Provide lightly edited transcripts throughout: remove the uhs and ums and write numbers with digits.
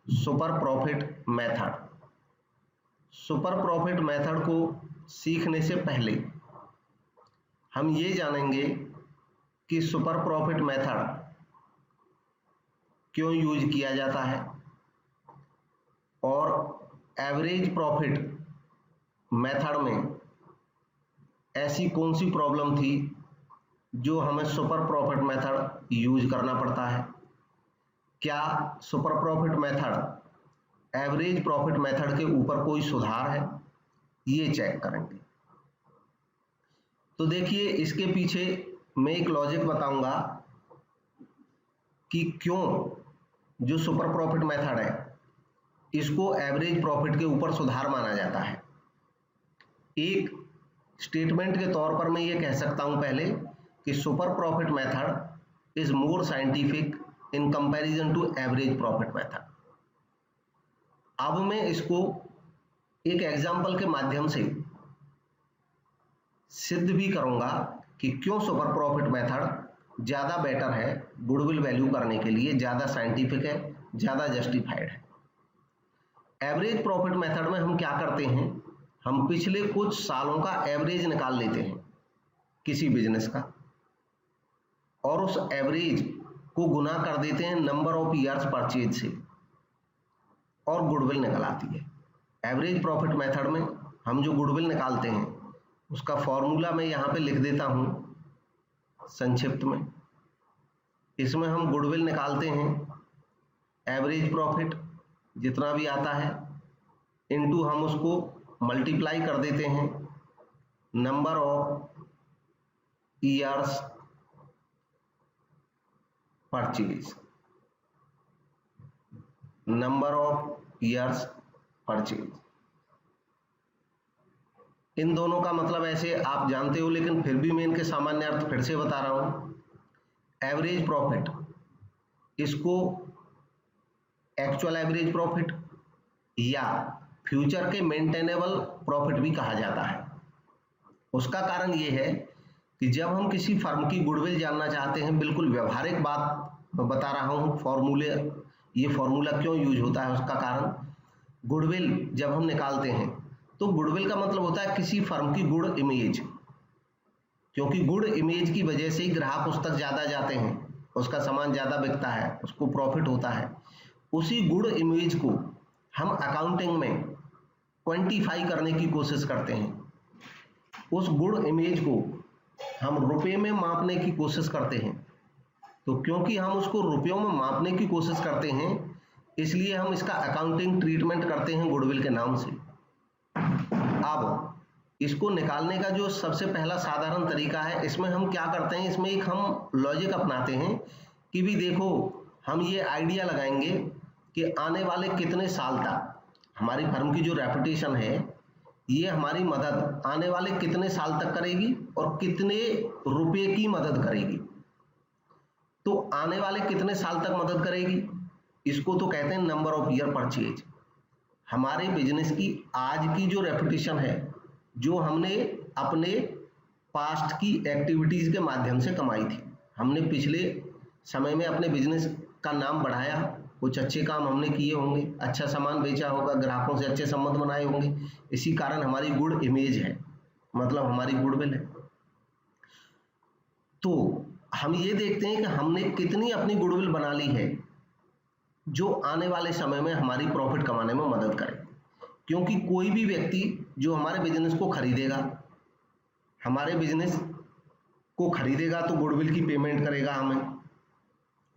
Super profit method. Super profit method को सीखने से पहले हम ये जानेंगे कि सुपर प्रॉफिट मेथड क्यों यूज किया जाता है और एवरेज प्रॉफिट मेथड में ऐसी कौन सी प्रॉब्लम थी जो हमें सुपर प्रॉफिट मेथड यूज करना पड़ता है। क्या super profit method average profit method के ऊपर कोई सुधार है, ये चेक करेंगे। तो देखिए, इसके पीछे मैं एक लॉजिक बताऊंगा कि क्यों जो सुपर प्रॉफिट मेथड है इसको एवरेज प्रॉफिट के ऊपर सुधार माना जाता है। एक स्टेटमेंट के तौर पर मैं ये कह सकता हूं पहले कि super profit method is more scientific in comparison to average profit method. अब मैं इसको एक एग्जांपल के माध्यम से सिद्ध भी करूंगा कि क्यों सुपर प्रॉफिट मेथड ज्यादा बेटर है, गुडविल वैल्यू करने के लिए ज्यादा साइंटिफिक है, ज्यादा जस्टिफाइड है। एवरेज प्रॉफिट मेथड में हम क्या करते हैं, हम पिछले कुछ सालों का एवरेज निकाल लेते हैं किसी बिजनेस का और उस एवरेज को गुना कर देते हैं नंबर ऑफ ईयर्स परचेज से और गुडविल निकल आती है। एवरेज प्रॉफिट मेथड में हम जो गुडविल निकालते हैं उसका फॉर्मूला मैं यहाँ पे लिख देता हूँ संक्षिप्त में। इसमें हम गुडविल निकालते हैं एवरेज प्रॉफिट जितना भी आता है इनटू हम उसको मल्टीप्लाई कर देते हैं number of years purchase, number of years purchase. इन दोनों का मतलब ऐसे आप जानते हो, लेकिन फिर भी मैं इनके सामान्य अर्थ फिर से बता रहा हूं। एवरेज प्रॉफिट इसको एक्चुअल एवरेज प्रॉफिट या फ्यूचर के मेंटेनेबल प्रॉफिट भी कहा जाता है। उसका कारण ये है कि जब हम किसी फर्म की गुडविल जानना चाहते हैं, बिल्कुल व्यवहारिक बात मैं बता रहा हूं, फॉर्मूले ये फॉर्मूला क्यों यूज होता है उसका कारण, गुडविल जब हम निकालते हैं तो गुडविल का मतलब होता है किसी फर्म की गुड इमेज, क्योंकि गुड इमेज की वजह से ही ग्राहक उस तक ज्यादा जाते हैं, उसका सामान ज्यादा बिकता है, उसको प्रॉफिट होता है। उसी गुड इमेज को हम अकाउंटिंग में क्वांटिफाई करने की कोशिश करते हैं। उस गुड इमेज को हम रुपए में मापने की कोशिश करते हैं। तो क्योंकि हम उसको रुपयों में मापने की कोशिश करते हैं इसलिए हम इसका अकाउंटिंग ट्रीटमेंट करते हैं गुडविल के नाम से। अब इसको निकालने का जो सबसे पहला साधारण तरीका है, इसमें हम क्या करते हैं, इसमें एक हम लॉजिक अपनाते हैं कि भी देखो हम ये आइडिया लगाएंगे कि आने वाले कितने साल तक हमारी फर्म की जो रेपुटेशन है ये हमारी मदद आने वाले कितने साल तक करेगी और कितने रुपए की मदद करेगी। तो आने वाले कितने साल तक मदद करेगी, इसको तो कहते हैं नंबर ऑफ ईयर परचेज। हमारे बिजनेस की आज की जो रेपुटेशन है, जो हमने अपने पास्ट की एक्टिविटीज के माध्यम से कमाई थी, हमने पिछले समय में अपने बिजनेस का नाम बढ़ाया, कुछ अच्छे काम हमने किए होंगे, अच्छा सामान बेचा होगा, ग्राहकों से अच्छे संबंध बनाए होंगे, इसी कारण हमारी गुड इमेज है, मतलब हमारी गुडविल है। तो हम ये देखते हैं कि हमने कितनी अपनी गुडविल बना ली है जो आने वाले समय में हमारी प्रॉफिट कमाने में मदद करे। क्योंकि कोई भी व्यक्ति जो हमारे बिजनेस को खरीदेगा, हमारे बिजनेस को खरीदेगा तो गुडविल की पेमेंट करेगा हमें।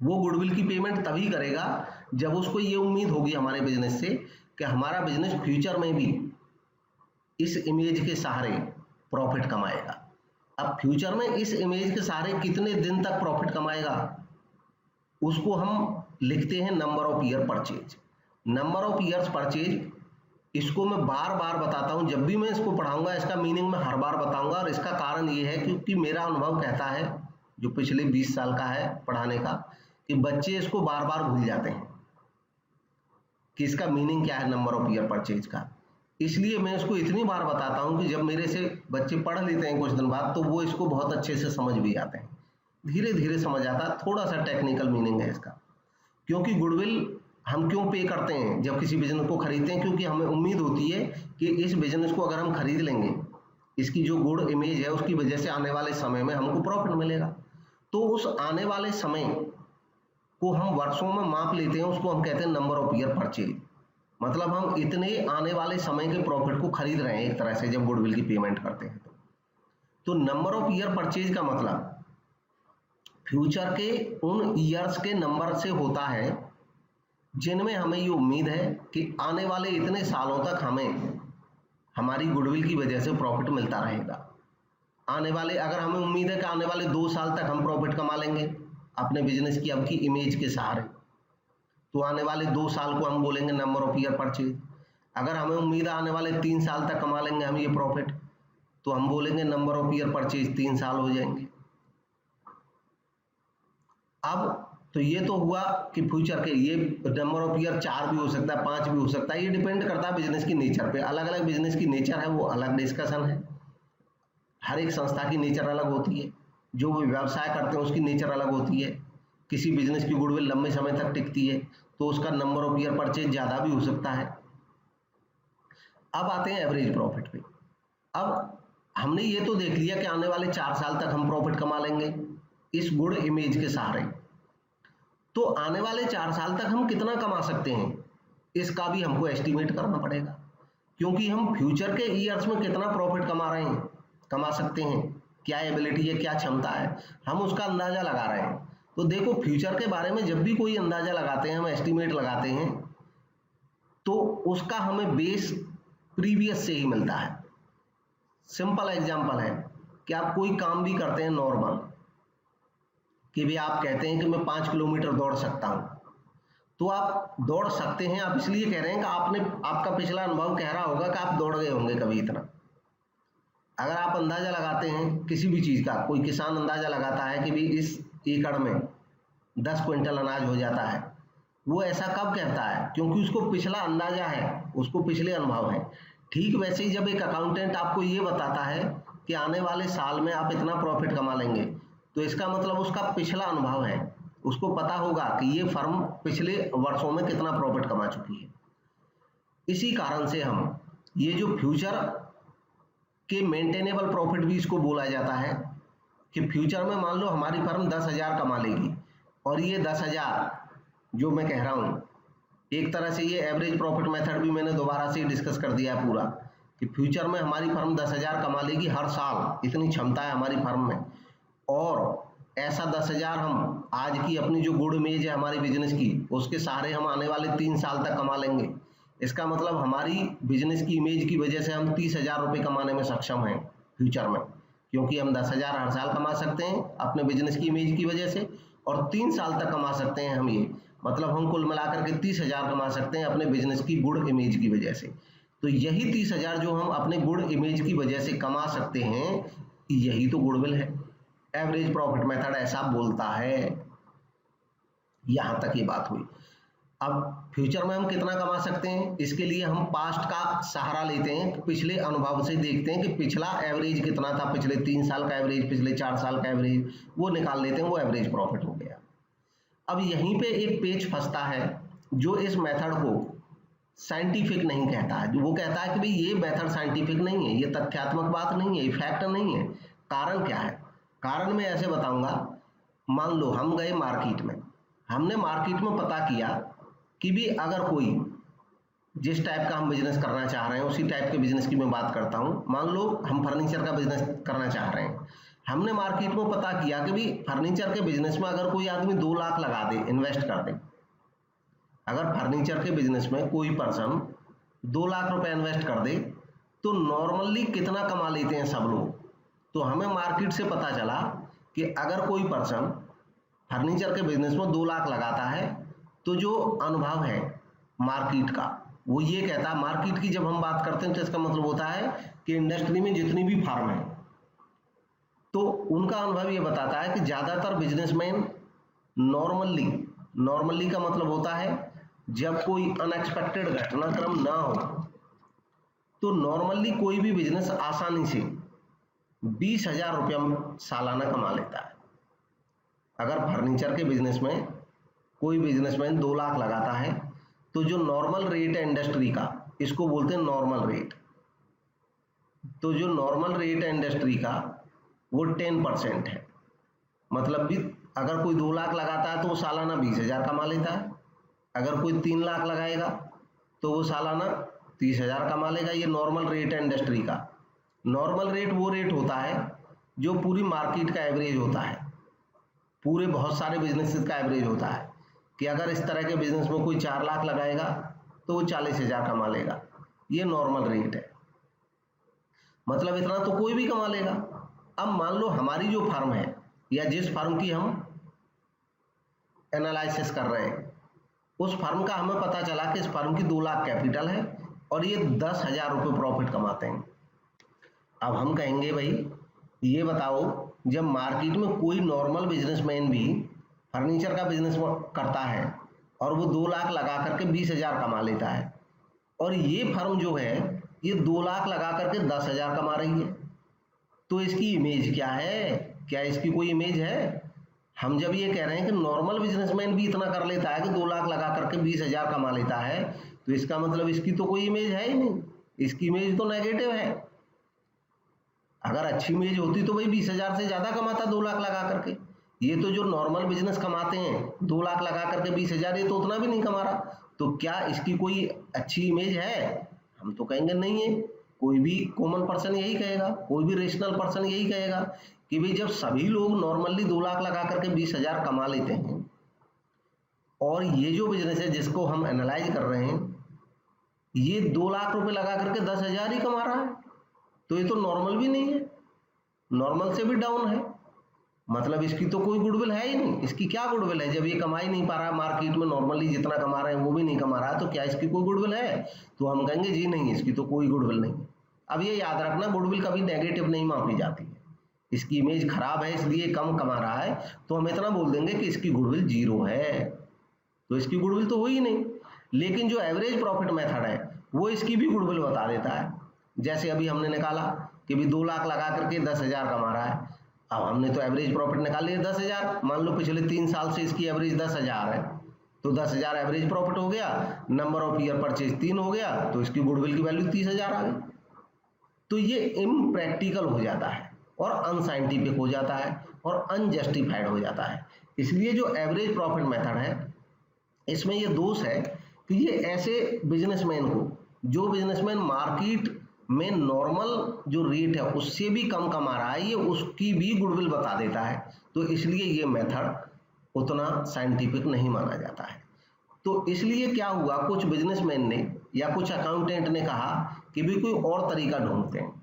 वो गुडविल की पेमेंट तभी करेगा जब उसको ये उम्मीद होगी हमारे बिजनेस से कि हमारा बिजनेस फ्यूचर में भी इस इमेज के सहारे प्रॉफिट कमाएगा। अब फ्यूचर में इस इमेज के सहारे कितने दिन तक प्रॉफिट कमाएगा उसको हम लिखते हैं number of year purchase. Number of years purchase इसको मैं बार बार बताता हूं, जब भी मैं इसको पढ़ाऊंगा इसका मीनिंग मैं हर बार बताऊंगा। और इसका कारण ये है क्योंकि मेरा अनुभव कहता है, जो पिछले 20 साल का है पढ़ाने का, कि बच्चे इसको बार बार भूल जाते हैं कि इसका मीनिंग क्या है नंबर ऑफ ईयर परचेज का। इसलिए मैं इसको इतनी बार बताता हूं कि जब मेरे से बच्चे पढ़ लेते हैं कुछ दिन बाद तो वो इसको बहुत अच्छे से समझ भी आते हैं, धीरे धीरे समझ आता है। थोड़ा सा टेक्निकल मीनिंग है इसका, क्योंकि गुडविल हम क्यों पे करते हैं जब किसी बिजनेस को खरीदते हैं? क्योंकि हमें उम्मीद होती है कि इस बिजनेस को अगर हम खरीद लेंगे, इसकी जो गुड इमेज है उसकी वजह से आने वाले समय में हमको प्रॉफिट मिलेगा। तो उस आने वाले समय को हम वर्षों में माप लेते हैं, उसको हम कहते हैं नंबर ऑफ ईयर परचेज। मतलब हम इतने आने वाले समय के प्रॉफिट को खरीद रहे हैं एक तरह से, जब गुडविल की पेमेंट करते हैं। तो नंबर ऑफ ईयर परचेज का मतलब फ्यूचर के उन ईयर्स के नंबर से होता है जिनमें हमें ये उम्मीद है कि आने वाले इतने सालों तक हमें हमारी गुडविल की वजह से प्रॉफिट मिलता रहेगा। आने वाले, अगर हमें उम्मीद है कि आने वाले 2 साल तक हम प्रॉफिट कमा लेंगे अपने बिजनेस की अब की इमेज के सहारे, तो आने वाले 2 साल को हम बोलेंगे नंबर ऑफ ईयर परचेज। अगर हमें उम्मीद है आने वाले 3 साल तक कमा लेंगे हम ये प्रॉफिट, तो हम बोलेंगे नंबर ऑफ ईयर परचेज 3 साल हो जाएंगे। अब तो ये तो हुआ कि फ्यूचर के, ये नंबर ऑफ ईयर 4 भी हो सकता है, 5 भी हो सकता है, ये डिपेंड करता है बिजनेस की नेचर पे। अलग अलग बिजनेस की नेचर है, वो अलग डिस्कशन है। हर एक संस्था की नेचर अलग होती है, जो भी व्यवसाय करते हैं उसकी नेचर अलग होती है। किसी बिजनेस की गुडविल लंबे समय तक टिकती है तो उसका नंबर ऑफ ईयर परचेज ज़्यादा भी हो सकता है। अब आते हैं एवरेज प्रॉफिट पे। अब हमने ये तो देख लिया कि आने वाले 4 साल तक हम प्रॉफिट कमा लेंगे इस गुड इमेज के सहारे। तो आने वाले 4 साल तक हम कितना कमा सकते हैं, इसका भी हमको एस्टिमेट करना पड़ेगा, क्योंकि हम फ्यूचर के ईयर्स में कितना प्रॉफिट कमा सकते हैं, क्या एबिलिटी है, क्या क्षमता है, हम उसका अंदाजा लगा रहे हैं। तो देखो, फ्यूचर के बारे में जब भी कोई अंदाजा लगाते हैं, हम एस्टिमेट लगाते हैं, तो उसका हमें बेस प्रीवियस से ही मिलता है। सिंपल एग्जांपल है कि आप कोई काम भी करते हैं नॉर्मल, कि भी आप कहते हैं कि मैं 5 किलोमीटर दौड़ सकता हूं, तो आप दौड़ सकते हैं, आप इसलिए कह रहे हैं कि आपका पिछला अनुभव कह रहा होगा कि आप दौड़ गए होंगे कभी इतना। अगर आप अंदाजा लगाते हैं किसी भी चीज का, कोई किसान अंदाजा लगाता है कि भी इस एकड़ में 10 क्विंटल अनाज हो जाता है, वो ऐसा कब कहता है? क्योंकि उसको पिछला अंदाजा है, उसको पिछले अनुभव है। ठीक वैसे ही जब एक अकाउंटेंट आपको ये बताता है कि आने वाले साल में आप इतना प्रॉफिट कमा लेंगे, तो इसका मतलब उसका पिछला अनुभव है, उसको पता होगा कि ये फर्म पिछले वर्षों में कितना प्रॉफिट कमा चुकी है। इसी कारण से हम ये जो फ्यूचर के मेंटेनेबल प्रॉफिट भी इसको बोला जाता है, कि फ्यूचर में मान लो हमारी फर्म 10,000 कमा लेगी, और ये 10,000 जो मैं कह रहा हूँ, एक तरह से ये एवरेज प्रॉफिट मेथड भी मैंने दोबारा से डिस्कस कर दिया है पूरा, कि फ्यूचर में हमारी फर्म 10,000 कमा लेगी हर साल, इतनी क्षमता है हमारी फर्म में। और ऐसा 10,000 हम आज की अपनी जो गुड इमेज है हमारी बिजनेस की, उसके सहारे हम आने वाले 3 साल तक कमा लेंगे। इसका मतलब हमारी बिजनेस की इमेज की वजह से हम 30,000 रुपये कमाने में सक्षम हैं फ्यूचर में, क्योंकि हम 10,000 हर साल कमा सकते हैं अपने बिजनेस की इमेज की वजह से, और 3 साल तक कमा सकते हैं हम ये, मतलब हम कुल मिलाकर के 30,000 कमा सकते हैं अपने बिजनेस की गुड इमेज की वजह से। तो यही 30,000 जो हम अपने गुड इमेज की वजह से कमा सकते हैं, यही तो गुडविल है। एवरेज प्रॉफिट मेथड ऐसा बोलता है। यहां तक ये बात हुई। अब फ्यूचर में हम कितना कमा सकते हैं, इसके लिए हम पास्ट का सहारा लेते हैं, पिछले अनुभव से देखते हैं कि पिछला एवरेज कितना था, पिछले 3 साल का एवरेज, पिछले 4 साल का एवरेज, वो निकाल लेते हैं, वो एवरेज प्रॉफिट हो गया। अब यहीं पे एक पेच फंसता है जो इस मेथड को साइंटिफिक नहीं कहता है। वो कहता है कि भाई ये मेथड साइंटिफिक नहीं है, ये तथ्यात्मक बात नहीं है, ये फैक्ट नहीं है। कारण क्या है? कारण मैं ऐसे बताऊंगा। मान लो हम गए मार्केट में, हमने मार्केट में पता किया कि भी अगर कोई जिस टाइप का हम बिजनेस करना चाह रहे हैं, उसी टाइप के बिजनेस की मैं बात करता हूं। मान लो हम फर्नीचर का बिजनेस करना चाह रहे हैं, हमने मार्केट में पता किया कि भी फर्नीचर के बिजनेस में अगर कोई आदमी 2 लाख लगा दे, इन्वेस्ट कर दे, अगर फर्नीचर के बिजनेस में कोई पर्सन 2 लाख रुपए इन्वेस्ट कर दे, तो नॉर्मली कितना कमा लेते हैं सब लोग? तो हमें मार्केट से पता चला कि अगर कोई पर्सन फर्नीचर के बिजनेस में 2 लाख लगाता है, तो जो अनुभव है मार्केट का, वो ये कहता है, मार्केट की जब हम बात करते हैं तो इसका मतलब होता है कि इंडस्ट्री में जितनी भी फर्म है, तो उनका अनुभव ये बताता है कि ज्यादातर बिजनेसमैन नॉर्मली का मतलब होता है जब कोई अनएक्सपेक्टेड घटनाक्रम ना हो, तो नॉर्मली कोई भी बिजनेस आसानी से 20,000 रुपया सालाना कमा लेता है। अगर फर्नीचर के बिजनेस में कोई बिजनेसमैन 2 लाख लगाता है, तो जो नॉर्मल रेट है इंडस्ट्री का, इसको बोलते हैं नॉर्मल रेट। तो जो नॉर्मल रेट है इंडस्ट्री का वो 10% है। मतलब भी अगर कोई 2 लाख लगाता है तो वो सालाना 20,000 कमा लेता है, अगर कोई 3 लाख लगाएगा तो वो सालाना 30,000 कमा लेगा। ये नॉर्मल रेट है इंडस्ट्री का। नॉर्मल रेट वो रेट होता है जो पूरी मार्केट का एवरेज होता है, पूरे बहुत सारे बिजनेसेस का एवरेज होता है कि अगर इस तरह के बिजनेस में कोई 4 लाख लगाएगा तो वो 40,000 कमा लेगा। ये नॉर्मल रेट है, मतलब इतना तो कोई भी कमा लेगा। अब मान लो हमारी जो फर्म है या जिस फर्म की हम एनालिसिस कर रहे हैं, उस फर्म का हमें पता चला कि इस फर्म की 2 लाख कैपिटल है और ये 10,000 रुपये प्रॉफिट कमाते हैं। अब हम कहेंगे भाई ये बताओ, जब मार्केट में कोई नॉर्मल बिजनेसमैन भी फर्नीचर का बिजनेस करता है और वो 2 लाख लगा करके 20,000 कमा लेता है, और ये फर्म जो है ये 2 लाख लगा करके 10,000 कमा रही है, तो इसकी इमेज क्या है? क्या इसकी कोई इमेज है? हम जब ये कह रहे हैं कि नॉर्मल बिजनेसमैन भी इतना कर लेता है कि 2 लाख लगा करके 20,000 कमा लेता है, तो इसका मतलब इसकी तो कोई इमेज है ही नहीं, इसकी इमेज तो नेगेटिव है। अगर अच्छी इमेज होती तो भाई 20,000 से ज़्यादा कमाता 2 लाख लगा करके। ये तो जो नॉर्मल बिजनेस कमाते हैं 2 लाख लगा करके 20,000, ये तो उतना भी नहीं कमा रहा, तो क्या इसकी कोई अच्छी इमेज है? हम तो कहेंगे नहीं है। कोई भी कॉमन पर्सन यही कहेगा, कोई भी रेशनल पर्सन यही कहेगा कि भाई जब सभी लोग नॉर्मली 2 लाख लगा करके 20,000 कमा लेते हैं और ये जो बिजनेस है जिसको हम एनालाइज कर रहे हैं ये 2 लाख रुपए लगा करके 10,000 ही कमा रहा है, तो ये तो नॉर्मल भी नहीं है, नॉर्मल से भी डाउन है। मतलब इसकी तो कोई गुडविल है ही नहीं। इसकी क्या गुडविल है? जब ये कमा ही नहीं पा रहा मार्केट में, नॉर्मली जितना कमा रहे हैं वो भी नहीं कमा रहा, तो क्या इसकी कोई गुडविल है? तो हम कहेंगे जी नहीं, इसकी तो कोई गुडविल नहीं है। अब ये याद रखना, गुडविल कभी नेगेटिव नहीं मापी जाती है। इसकी इमेज खराब है इसलिए कम कमा रहा है, तो हम इतना बोल देंगे कि इसकी गुडविल 0 है, तो इसकी गुडविल तो हुई ही नहीं। लेकिन जो एवरेज प्रॉफिट मेथड है वो इसकी भी गुडविल बता देता है। जैसे अभी हमने निकाला कि भी 2 लाख लगा करके 10,000 कमा रहा है, अब हमने तो एवरेज प्रॉफिट निकाल लिया 10,000। मान लो पिछले 3 साल से इसकी एवरेज 10,000 है, तो 10,000 एवरेज प्रॉफिट हो गया, नंबर ऑफ ईयर परचेज 3 हो गया, तो इसकी गुडविल की वैल्यू 30,000 आ गई। तो ये इम्प्रैक्टिकल हो जाता है और अनसाइंटिफिक हो जाता है और अनजस्टिफाइड हो जाता है। इसलिए जो एवरेज प्रॉफिट मेथड है इसमें ये दोष है कि ये ऐसे बिजनेसमैन को, जो बिजनेसमैन मार्केट में नॉर्मल जो रेट है उससे भी कम कमा रहा है, ये उसकी भी गुडविल बता देता है, तो इसलिए ये मेथड उतना साइंटिफिक नहीं माना जाता है। तो इसलिए क्या हुआ, कुछ बिजनेसमैन ने या कुछ अकाउंटेंट ने कहा कि भी कोई और तरीका ढूंढते हैं।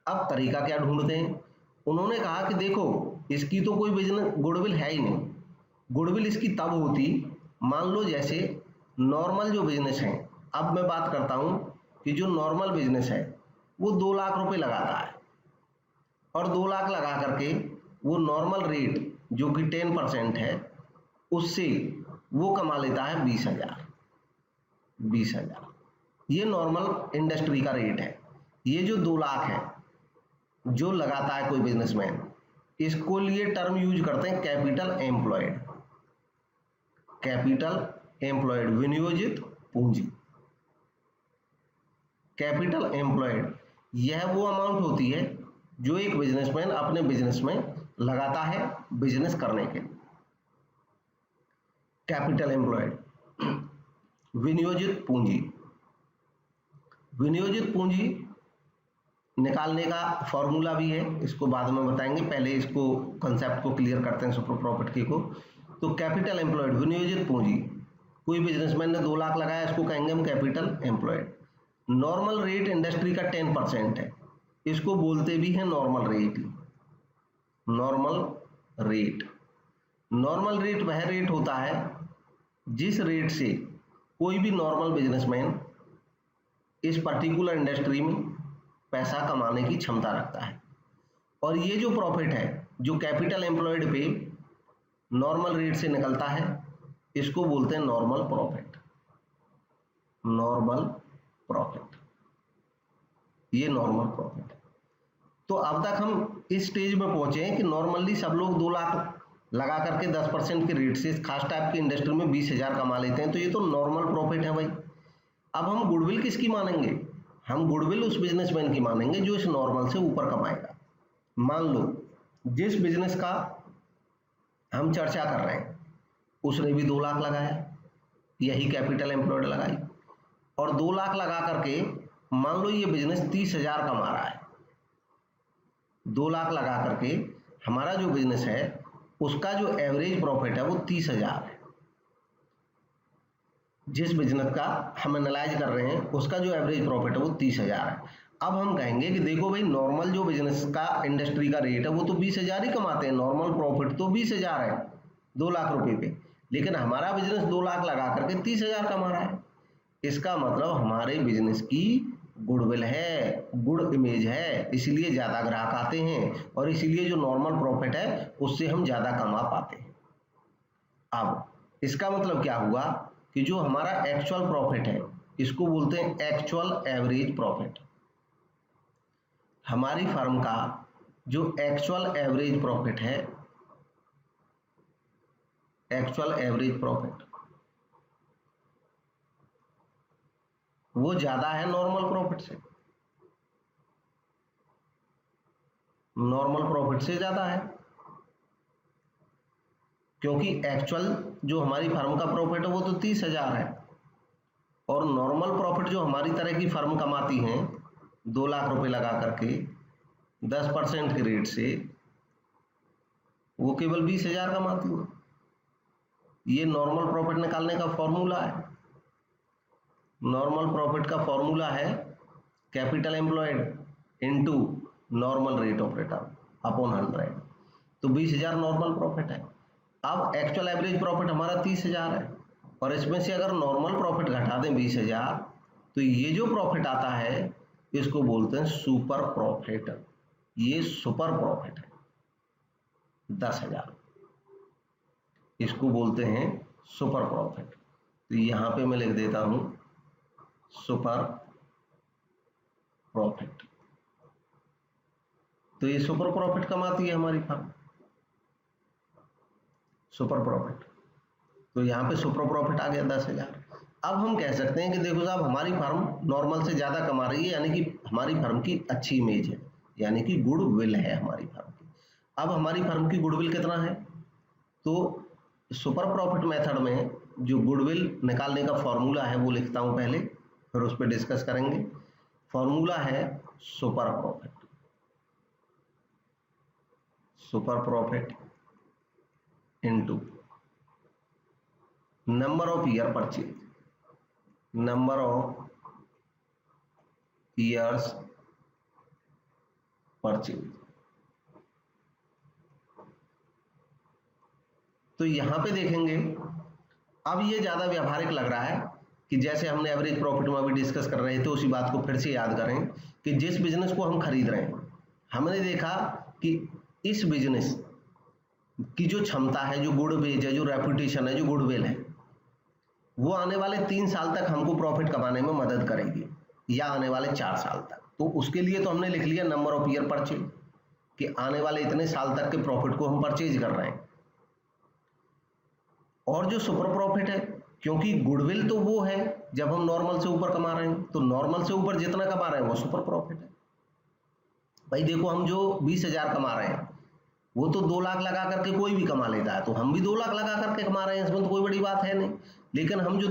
अब तरीका क्या ढूंढते हैं? उन्होंने कहा कि देखो इसकी तो कोई बिजनेस गुडविल है ही नहीं। गुडविल इसकी तब होती, मान लो जैसे नॉर्मल जो बिजनेस है, अब मैं बात करता हूं कि जो नॉर्मल बिजनेस है वो 2 लाख रुपए लगाता है और 2 लाख लगा करके वो नॉर्मल रेट जो कि 10% है उससे वो कमा लेता है 20,000। ये नॉर्मल इंडस्ट्री का रेट है। ये जो 2 लाख है जो लगाता है कोई बिजनेसमैन, इसको लिए टर्म यूज करते हैं कैपिटल एम्प्लॉयड। कैपिटल एम्प्लॉयड, विनियोजित पूंजी। कैपिटल एम्प्लॉयड यह वो अमाउंट होती है जो एक बिजनेसमैन अपने बिजनेस में लगाता है बिजनेस करने के लिए। Capital employed. विनियोजित पूंजी। विनियोजित पूंजी निकालने का फॉर्मूला भी है, इसको बाद में बताएंगे, पहले इसको कंसेप्ट को क्लियर करते हैं सुपर प्रॉपर्टी को। तो कैपिटल एम्प्लॉयड, विनियोजित पूंजी, कोई बिजनेसमैन ने 2 लाख लगाया, इसको कहेंगे हम capital employed. Normal rate industry का 10% है, इसको बोलते भी हैं normal rate. Normal rate, normal rate वह रेट होता है जिस रेट से कोई भी नॉर्मल बिजनेसमैन इस पर्टिकुलर इंडस्ट्री में पैसा कमाने की क्षमता रखता है। और ये जो प्रॉफिट है जो कैपिटल एम्प्लॉयड पे नॉर्मल रेट से निकलता है, इसको बोलते हैं नॉर्मल प्रॉफिट। नॉर्मल प्रॉफिट, ये नॉर्मल प्रॉफिट। तो अब तक हम इस स्टेज में पहुंचे हैं कि नॉर्मली सब लोग 2 लाख लगा करके 10% के रेट से खास टाइप की इंडस्ट्री में 20,000 कमा लेते हैं, तो ये तो नॉर्मल प्रॉफिट है भाई। अब हम गुडविल किसकी मानेंगे? हम गुडविल उस बिजनेसमैन की मानेंगे जो इस नॉर्मल से ऊपर कमाएगा। मान लो जिस बिजनेस का हम चर्चा कर रहे हैं उसने भी 2 लाख लगाया, यही कैपिटल एम्प्लॉयड लगाई, और 2 लाख लगा करके मान लो ये बिजनेस 30,000 कमा रहा है। 2 लाख लगा करके हमारा जो बिजनेस है उसका जो एवरेज प्रॉफिट है वो 30,000 है। जिस बिजनेस का हम एनालाइज कर रहे हैं उसका जो एवरेज प्रॉफिट है वो 30,000 है। अब हम कहेंगे कि देखो भाई, नॉर्मल जो बिजनेस का इंडस्ट्री का रेट है वो तो 20,000 ही कमाते हैं, नॉर्मल प्रॉफिट तो 20,000 है 2 लाख रुपए पे, लेकिन हमारा बिजनेस 2 लाख लगा करके 30,000 कमा रहा है। इसका मतलब हमारे बिजनेस की गुडविल है, गुड इमेज है, इसीलिए ज़्यादा ग्राहक आते हैं और इसीलिए जो नॉर्मल प्रॉफिट है उससे हम ज़्यादा कमा पाते हैं। अब इसका मतलब क्या हुआ कि जो हमारा एक्चुअल प्रॉफिट है इसको बोलते हैं एक्चुअल एवरेज प्रॉफिट। हमारी फर्म का जो एक्चुअल एवरेज प्रॉफिट है, एक्चुअल एवरेज प्रॉफिट वो ज्यादा है नॉर्मल प्रॉफिट से, नॉर्मल प्रॉफिट से ज्यादा है, क्योंकि एक्चुअल जो हमारी फर्म का प्रॉफिट है वो तो 30,000 है और नॉर्मल प्रॉफिट जो हमारी तरह की फर्म कमाती हैं 2 लाख रुपए लगा करके 10% के रेट से वो केवल 20,000 कमाती है। ये नॉर्मल प्रॉफिट निकालने का फॉर्मूला है। नॉर्मल प्रॉफिट का फॉर्मूला है capital employed into normal rate of return upon 100। तो 20,000 नॉर्मल प्रॉफिट है। अब एक्चुअल एवरेज प्रॉफिट हमारा 30,000 है और इसमें से अगर नॉर्मल प्रॉफिट घटा दें 20,000 तो ये जो प्रॉफिट आता है इसको बोलते हैं सुपर प्रॉफिट। ये सुपर प्रॉफिट है 10,000, इसको बोलते हैं सुपर प्रॉफिट। तो यहाँ पे मैं लिख देता हूँ सुपर प्रॉफिट। तो ये सुपर प्रॉफिट कमाती है हमारी फर्म, सुपर प्रॉफिट। तो यहाँ पे सुपर प्रॉफिट आ गया 10,000। अब हम कह सकते हैं कि देखो साहब, हमारी फर्म नॉर्मल से ज्यादा कमा रही है, यानी कि हमारी फर्म की अच्छी इमेज है, यानी कि गुडविल है हमारी फर्म की। अब हमारी फर्म की गुडविल कितना है? तो सुपर प्रॉफिट मेथड में जो गुडविल निकालने का फॉर्मूला है वो लिखता हूं पहले, फिर उस पर डिस्कस करेंगे। फॉर्मूला है super profit, super profit into number of year purchase, number of years purchase. तो यहां पे देखेंगे, अब ये ज्यादा व्यावहारिक लग रहा है कि जैसे हमने एवरेज प्रॉफिट में अभी डिस्कस कर रहे थे, उसी बात को फिर से याद करें कि जिस बिजनेस को हम खरीद रहे हैं, हमने देखा कि इस बिजनेस की जो क्षमता है, जो गुड वेज है, जो रेपुटेशन है, जो गुडविल है, वो आने वाले 3 साल तक हमको प्रॉफिट कमाने में मदद करेगी, या आने वाले 4 साल तक। तो उसके लिए तो हमने लिख लिया नंबर ऑफ ईयर परचेज, कि आने वाले इतने साल तक के प्रॉफिट को हम परचेज कर रहे हैं। और जो सुपर प्रॉफिट है, क्योंकि गुडविल तो वो है जब हम नॉर्मल से ऊपर कमा रहे हैं, तो नॉर्मल से ऊपर जितना कमा रहे हैं वो सुपर प्रॉफिट है। भाई देखो, हम जो 20,000 कमा रहे हैं वो तो 2 लाख लगा करके कोई भी कमा लेता है, तो हम भी 2 लाख लगा करके कमा रहे हैं, इसमें तो कोई बड़ी बात है नहीं। लेकिन हम जो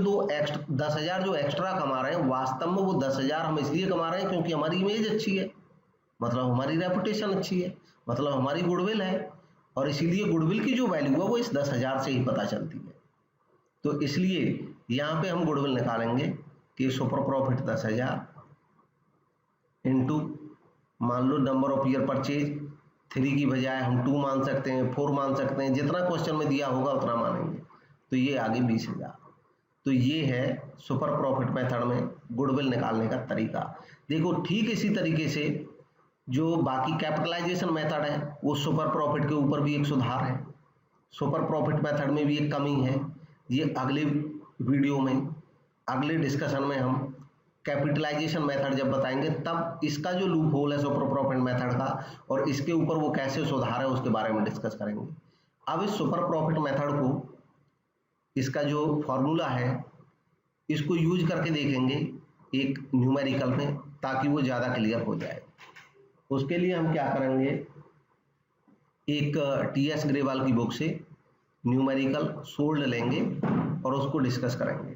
10,000 जो एक्स्ट्रा कमा रहे हैं, वास्तव में वो 10,000 हम इसलिए कमा रहे हैं क्योंकि हमारी इमेज अच्छी है, मतलब हमारी रेपुटेशन अच्छी है, मतलब हमारी गुडविल है, और इसीलिए गुडविल की जो वैल्यू है वो इस 10,000 से ही पता चलती है। तो इसलिए यहाँ पे हम गुडविल निकालेंगे कि सुपर प्रॉफिट 10,000 इनटू, मान लो नंबर ऑफ ईयर परचेज 3 की बजाय हम 2 मान सकते हैं, 4 मान सकते हैं, जितना क्वेश्चन में दिया होगा उतना मानेंगे। तो ये आगे 20,000। तो ये है सुपर प्रॉफिट मेथड में गुडविल निकालने का तरीका। देखो, ठीक इसी तरीके से जो बाकी कैपिटलाइजेशन मेथड है वो सुपर प्रॉफिट के ऊपर भी एक सुधार है, सुपर प्रॉफिट मेथड में भी एक कमी है। ये अगले वीडियो में, अगले डिस्कशन में हम कैपिटलाइजेशन मेथड जब बताएंगे तब इसका जो लूप होल है सुपर प्रॉफिट मेथड का और इसके ऊपर वो कैसे सुधार है उसके बारे में डिस्कस करेंगे। अब इस सुपर प्रॉफिट मेथड को, इसका जो फॉर्मूला है, इसको यूज करके देखेंगे एक न्यूमेरिकल में, ताकि वो ज़्यादा क्लियर हो जाए। उसके लिए हम क्या करेंगे, एक टीएस ग्रेवाल की बुक से न्यूमेरिकल सोल्ड लेंगे और उसको डिस्कस करेंगे।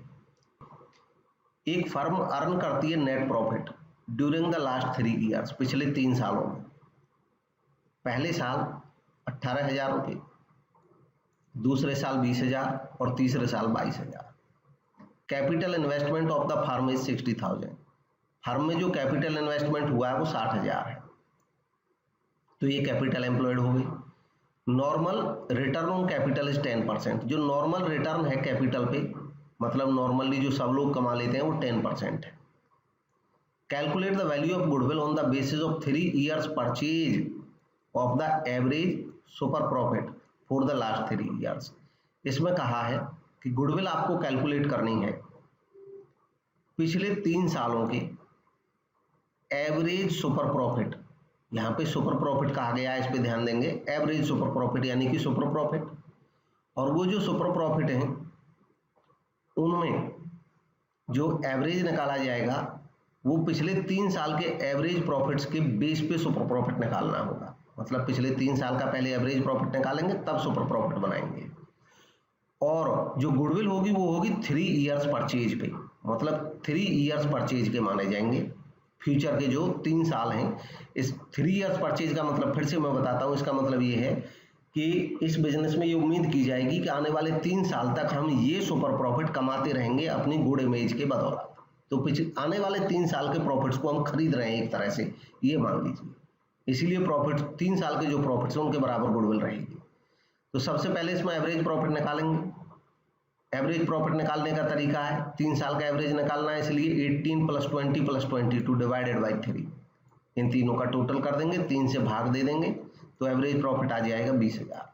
एक फर्म अर्न करती है net profit during the last 3 years, पिछले 3 सालों में। पहले साल 18,000 रुपये, दूसरे साल 20,000 और तीसरे साल 22,000। Capital investment of the firm is 60,000। Firm में जो कैपिटल इन्वेस्टमेंट हुआ है वो 60,000 है, तो ये कैपिटल एम्प्लॉयड हो गई। Normal return on capital is 10%। जो नॉर्मल रिटर्न है कैपिटल पे, मतलब नॉर्मली जो सब लोग कमा लेते हैं, वो 10% है। Calculate the value of goodwill on the basis of 3 years purchase of the average super profit for the last 3 years. इसमें कहा है कि गुडविल आपको कैलकुलेट करनी है पिछले 3 सालों के एवरेज सुपर प्रॉफिट। यहाँ पे सुपर प्रॉफिट कहा गया है, इस पे ध्यान देंगे। एवरेज सुपर प्रॉफिट यानी कि सुपर प्रॉफिट, और वो जो सुपर प्रॉफिट हैं उनमें जो एवरेज निकाला जाएगा वो पिछले 3 साल के एवरेज प्रॉफिट्स के बेस पे सुपर प्रॉफिट निकालना होगा। मतलब पिछले 3 साल का पहले एवरेज प्रॉफिट निकालेंगे, तब सुपर प्रॉफिट बनाएंगे। और जो गुडविल होगी वो होगी 3 ईयर्स परचेज पे, मतलब 3 ईयर्स परचेज के माने जाएंगे। फ्यूचर के जो 3 साल हैं, इस 3 ईयर्स परचेज का मतलब फिर से मैं बताता हूँ, इसका मतलब ये है कि इस बिजनेस में ये उम्मीद की जाएगी कि आने वाले 3 साल तक हम ये सुपर प्रॉफिट कमाते रहेंगे अपनी गुड इमेज के बदौलत। तो आने वाले 3 साल के प्रॉफिट्स को हम खरीद रहे हैं एक तरह से, ये मान लीजिए। इसीलिए प्रॉफिट 3 साल के जो प्रॉफिट्स हैं उनके बराबर गुडविल रहेगी। तो सबसे पहले इसमें एवरेज प्रॉफिट निकालेंगे। एवरेज प्रॉफिट निकालने का तरीका है, 3 साल का एवरेज निकालना है, इसलिए 18 + 20 + 22 डिवाइडेड बाई 3। इन तीनों का टोटल कर देंगे, 3 से भाग दे देंगे, तो एवरेज प्रॉफिट आ जाएगा 20,000।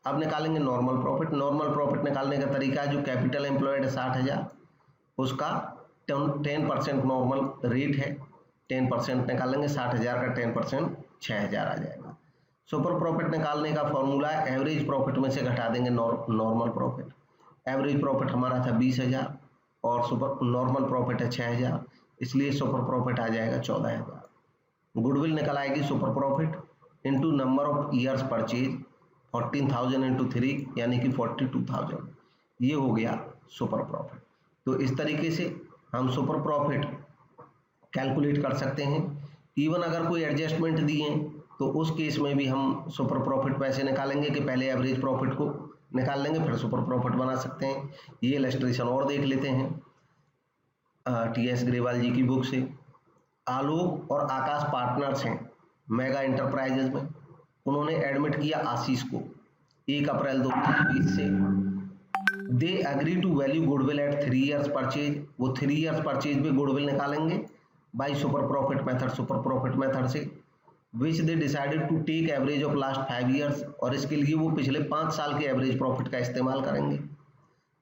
अब निकालेंगे नॉर्मल प्रॉफिट। नॉर्मल प्रॉफिट निकालने का तरीका है, जो कैपिटल एम्प्लॉयड है 60,000, उसका 10% नॉर्मल रेट है, 10% निकालेंगे। 60,000 का 10% 6,000 आ जाएगा। सुपर प्रॉफिट निकालने का फॉर्मूला है, एवरेज प्रॉफिट में से घटा देंगे नॉर्मल प्रॉफिट। एवरेज प्रॉफिट हमारा था 20,000 और सुपर नॉर्मल प्रॉफिट है 6,000, इसलिए सुपर प्रॉफिट आ जाएगा 14,000। गुडविल निकल आएगी super profit into number of years purchase, 14,000 into 3 यानी कि 42,000। ये हो गया सुपर प्रॉफिट। तो इस तरीके से हम सुपर प्रॉफिट कैलकुलेट कर सकते हैं। इवन अगर कोई एडजस्टमेंट दिए तो उस केस में भी हम सुपर प्रॉफिट वैसे निकालेंगे कि पहले एवरेज प्रॉफिट को निकाल लेंगे, फिर सुपर प्रॉफिट बना सकते हैं। ये इलस्ट्रेशन और देख लेते हैं टीएस ग्रेवाल जी की बुक से। आलोक और आकाश पार्टनर्स हैं मेगा इंटरप्राइजेज में। उन्होंने एडमिट किया आशीष को 1 अप्रैल 2020 से। They agree to value goodwill at 3 years purchase. वो 3 ईयर्स परचेज पे गुडविल निकालेंगे by super profit method, super profit method से। Which they decided to take average of last 5 years, और इसके लिए वो पिछले 5 साल के एवरेज प्रॉफिट का इस्तेमाल करेंगे।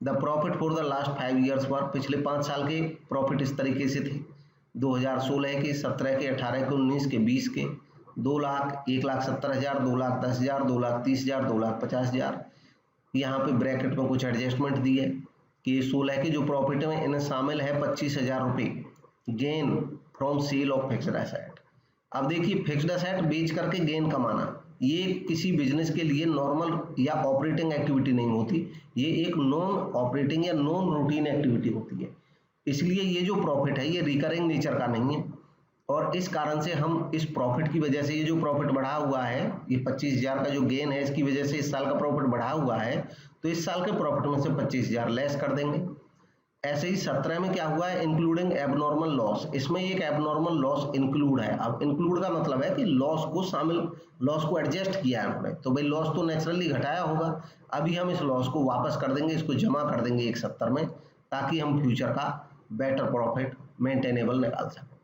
The profit for the last 5 years पर, पिछले 5 साल के प्रॉफिट इस तरीके से थे, 2016 के, 17 के, 18 के, 19 के, 20 के। 2 लाख, 1,70,000, 2,10,000, 2,30,000, 2,50,000। यहाँ पे ब्रैकेट में कुछ एडजस्टमेंट दी है कि 16 के जो प्रॉफिट में इन्हें शामिल है 25,000 रुपये gain from sale of fixed asset. अब देखिए, फिक्स्ड एसेट बेच करके गेन कमाना, ये किसी बिजनेस के लिए नॉर्मल या ऑपरेटिंग एक्टिविटी नहीं होती, ये एक नॉन ऑपरेटिंग या नॉन रूटीन एक्टिविटी होती है। इसलिए ये जो प्रॉफिट है ये रिकरिंग नेचर का नहीं है, और इस कारण से हम इस प्रॉफिट की वजह से, ये जो प्रॉफिट बढ़ा हुआ है, ये 25,000 का जो गेन है, इसकी वजह से इस साल का प्रॉफिट बढ़ा हुआ है, तो इस साल के प्रॉफिट में से 25,000 लेस कर देंगे। ऐसे ही 17 में क्या हुआ है, इंक्लूडिंग एबनॉर्मल लॉस। इसमें एक एबनॉर्मल लॉस इंक्लूड है। अब इंक्लूड का मतलब है कि लॉस को शामिल, लॉस को एडजस्ट किया है उन्होंने, तो भाई लॉस तो नेचुरली घटाया होगा। अभी हम इस लॉस को वापस कर देंगे, इसको जमा कर देंगे 170 में, ताकि हम फ्यूचर का बेटर प्रॉफिट मेंटेनेबल निकाल सकें।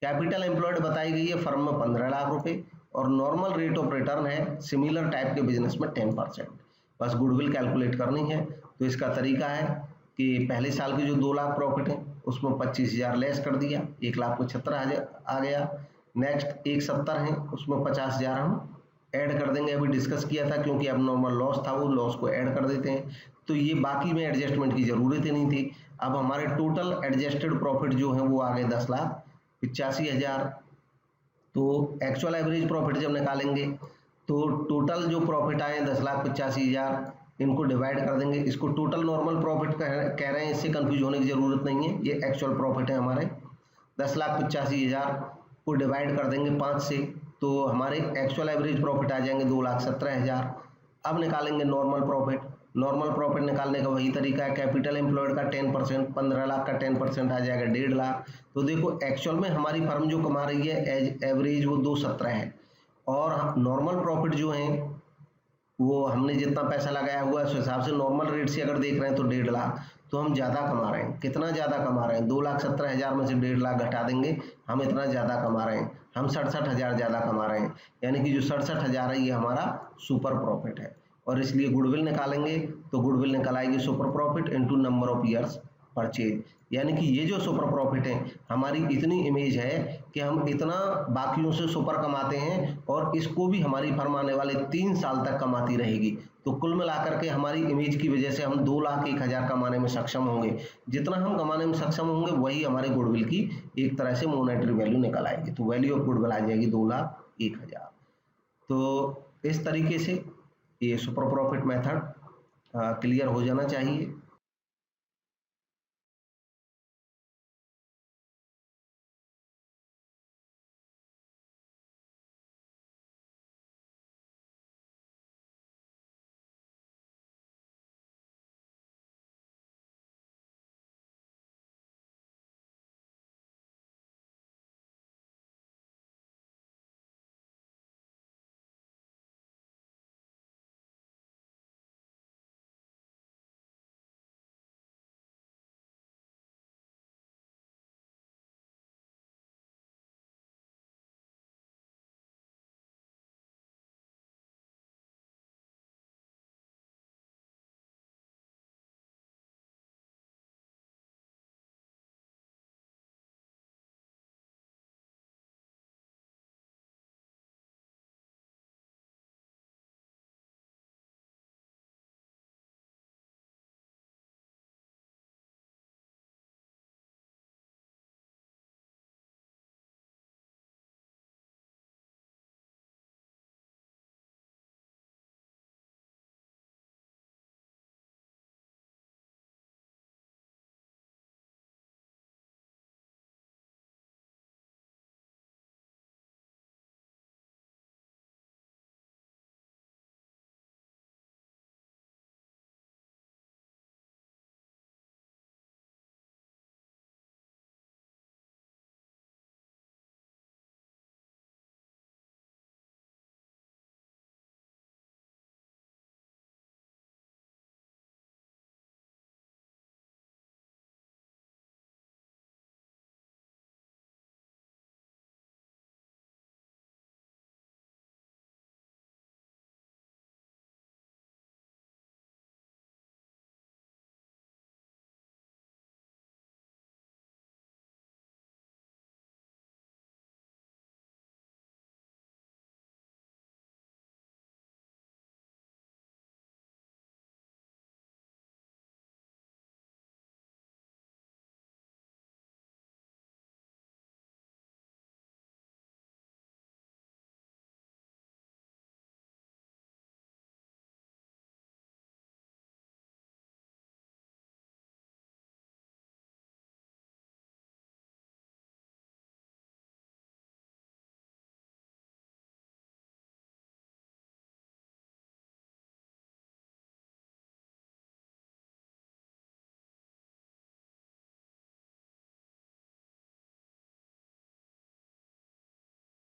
कैपिटल एम्प्लॉयड बताई गई है फर्म में 15 लाख रुपए, और नॉर्मल रेट ऑफ रिटर्न है सिमिलर टाइप के बिजनेस में 10%। बस गुडविल कैलकुलेट करनी है। तो इसका तरीका है कि पहले साल के जो 2 लाख प्रॉफिट है उसमें 25,000 लेस कर दिया, 1,75,000 आ गया। नेक्स्ट 170 है, उसमें 50,000 हम ऐड कर देंगे, अभी डिस्कस किया था, क्योंकि अब नॉर्मल लॉस था वो लॉस को ऐड कर देते हैं, तो ये बाकी में एडजस्टमेंट की जरूरत ही नहीं थी। अब हमारे टोटल एडजस्टेड प्रॉफिट जो है वो आ गए 10,85,000। तो एक्चुअल एवरेज प्रॉफिट जब निकालेंगे तो टोटल जो प्रॉफिट आए 10,85,000, इनको डिवाइड कर देंगे, इसको टोटल नॉर्मल प्रॉफिट कह रहे हैं, इससे कंफ्यूज होने की जरूरत नहीं है, ये एक्चुअल प्रॉफिट है हमारे। 10,85,000 को डिवाइड कर देंगे 5 से, तो हमारे एक्चुअल एवरेज प्रॉफिट आ जाएंगे 2,17,000। अब निकालेंगे नॉर्मल प्रॉफिट। नॉर्मल प्रॉफिट निकालने का वही तरीका है, कैपिटल एम्प्लॉयड का 10%, 15 लाख का 10% आ जाएगा 1.5 लाख। तो देखो एक्चुअल में हमारी फर्म जो कमा रही है एज एवरेज वो 217 है, और नॉर्मल प्रॉफिट जो है वो हमने जितना पैसा लगाया हुआ है उस हिसाब से नॉर्मल रेट से अगर देख रहे हैं तो 1.5 लाख, तो हम ज़्यादा कमा रहे हैं। कितना ज़्यादा कमा रहे हैं? 2,17,000 में से 1.5 लाख घटा देंगे, हम इतना ज़्यादा कमा रहे हैं, हम 67,000 ज़्यादा कमा रहे हैं, यानी कि जो 67,000 है ये हमारा सुपर प्रॉफिट है। और इसलिए गुडविल निकालेंगे तो गुडविल निकल आएगी super profit into number of years purchase, यानी कि ये जो सुपर प्रॉफिट है हमारी इतनी इमेज है कि हम इतना बाकियों से सुपर कमाते हैं, और इसको भी हमारी फर्म आने वाले 3 साल तक कमाती रहेगी। तो कुल मिलाकर के हमारी इमेज की वजह से हम 2,01,000 कमाने में सक्षम होंगे। जितना हम कमाने में सक्षम होंगे वही हमारे गुडविल की एक तरह से मॉनेटरी वैल्यू निकल आएगी, तो वैल्यू ऑफ गुडविल आ जाएगी 2,01,000। तो इस तरीके से ये सुपर प्रॉफिट मेथड क्लियर हो जाना चाहिए।